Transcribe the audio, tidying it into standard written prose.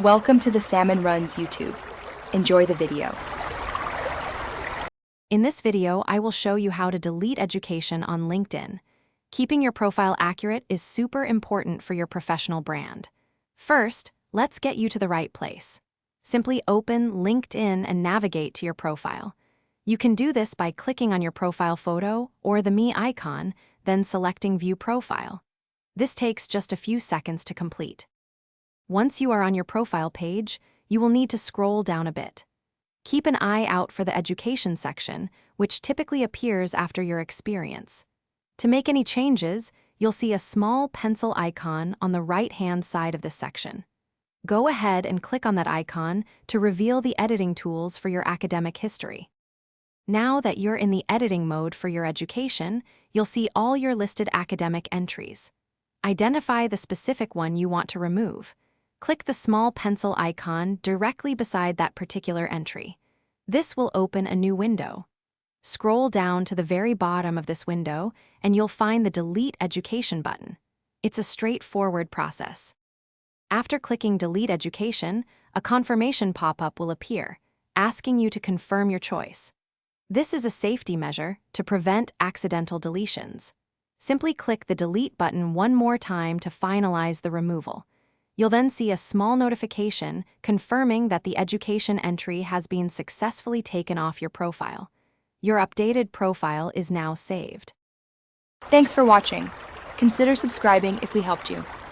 Welcome to the Salmon Runs YouTube. Enjoy the video. In this video, I will show you how to delete education on LinkedIn. Keeping your profile accurate is super important for your professional brand. First, let's get you to the right place. Simply open LinkedIn and navigate to your profile. You can do this by clicking on your profile photo or the Me icon, then selecting View Profile. This takes just a few seconds to complete. Once you are on your profile page, you will need to scroll down a bit. Keep an eye out for the education section, which typically appears after your experience. To make any changes, you'll see a small pencil icon on the right-hand side of this section. Go ahead and click on that icon to reveal the editing tools for your academic history. Now that you're in the editing mode for your education, you'll see all your listed academic entries. Identify the specific one you want to remove. Click the small pencil icon directly beside that particular entry. This will open a new window. Scroll down to the very bottom of this window, and you'll find the Delete Education button. It's a straightforward process. After clicking Delete Education, a confirmation pop-up will appear, asking you to confirm your choice. This is a safety measure to prevent accidental deletions. Simply click the Delete button one more time to finalize the removal. You'll then see a small notification confirming that the education entry has been successfully taken off your profile. Your updated profile is now saved. Thanks for watching. Consider subscribing if we helped you.